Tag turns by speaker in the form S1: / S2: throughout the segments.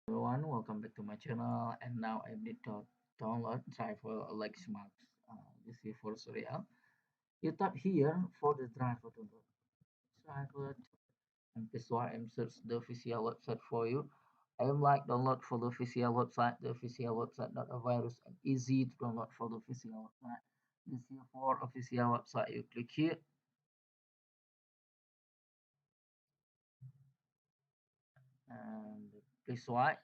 S1: Everyone, welcome back to my channel. And now I need to download driver Lexmark. This is for serial. You tap here for the driver download. Driver, and this is why I'm search the official website for you. I am like download for the official website. The official website not a virus and easy to download for the official website. This is for official website. You click here and please why.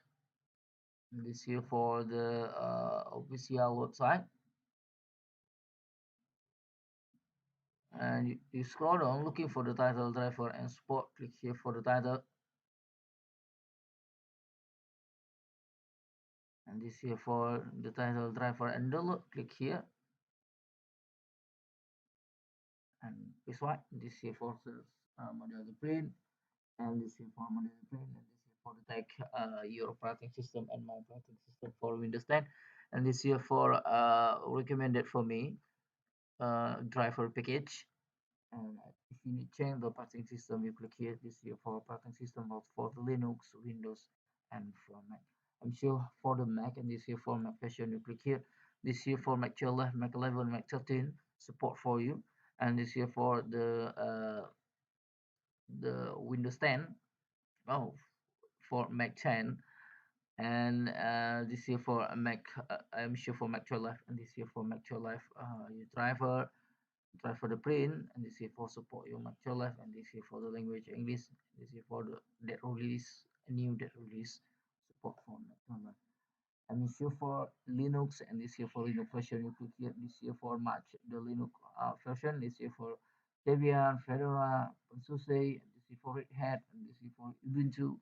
S1: This here for the official website. And you scroll down looking for the title driver and sport. Click here for the title, and this here for the title driver and download. Click here and this one. This here for the model the print, and this here for model the print, and this here for the tag your operating system and my operating system for Windows 10, and this here for recommended for me driver package. And if you need change the operating system, you click here. This here for operating system for the Linux, Windows, and for Mac. I'm sure for the Mac, and this here for Mac version, you click here. This here for Mac 12, Mac 11, Mac 13 support for you, and this here for the Windows 10. Oh, for Mac 10, and this here for Mac. I'm sure for Mac 12, and this here for Mac 12. Your driver for the print, and this is for support your Mac life, and this is for the language English. This is for the that release, new that release support for Mac. And this here for Linux, and this here for Linux version. You click here. This here for March the Linux version. This here for Debian, Fedora, OpenSUSE. And this is for Red Hat, and this is for Ubuntu,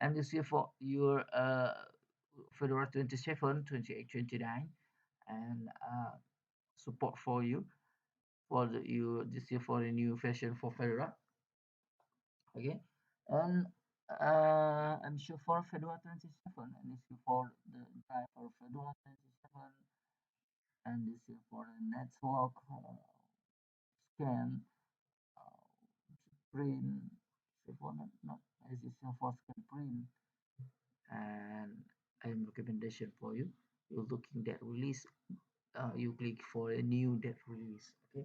S1: and this here for your Fedora 27, 28, 29, and support for you for the you this year for a new fashion for Fedora. Okay, and I'm sure for Fedora 27, and this year for the driver Fedora 27, and this year for the network scan uh, print. For not as this year for scan print, and I'm recommendation for you. You're looking that release. You click for a new that release. Okay,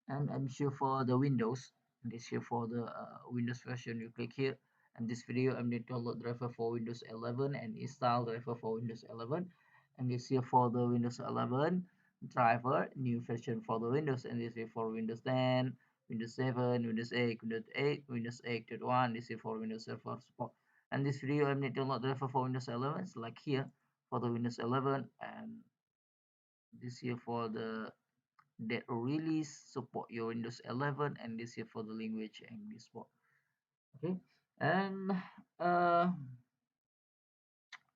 S1: and I'm sure for the Windows, this here for the Windows version, you click here, and this video I'm going to download driver for Windows 11 and install driver for Windows 11, and this here for the Windows 11 driver new version for the Windows, and this here for Windows 10, Windows 7, Windows 8, Windows 8, Windows 8.1. This here for Windows Server support, and this video I'm going to download driver for Windows 11. Select here for the Windows 11, and this here for the that release support your Windows 11, and this here for the language English support. Okay, and uh,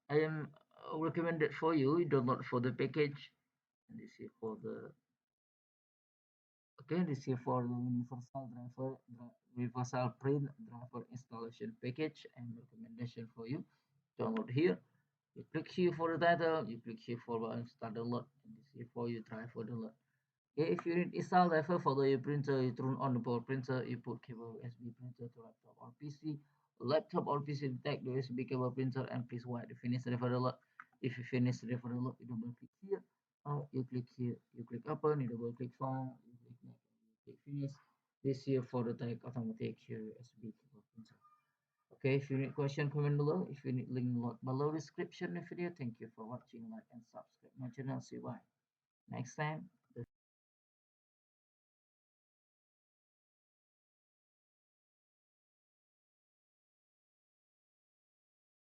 S1: I am recommended for you download for the package, and this here for the okay, this here for the universal driver universal print driver installation package and recommendation for you. Download here. You click here for the title. You click here for start download, and this here for your driver download. Okay, if you need install driver for the printer, you turn on the power printer, you put cable USB printer to laptop or PC. Laptop or PC detect the USB cable printer and please wait to finish the driver download. If you finish the driver download, you double click here. You click here, you click open, you double click phone, you click next, you click finish. This here for the take automatic USB cable printer. Okay, if you need question, comment below. If you need link below description of the video. Thank you for watching, like and subscribe my channel. See you bye. Next time.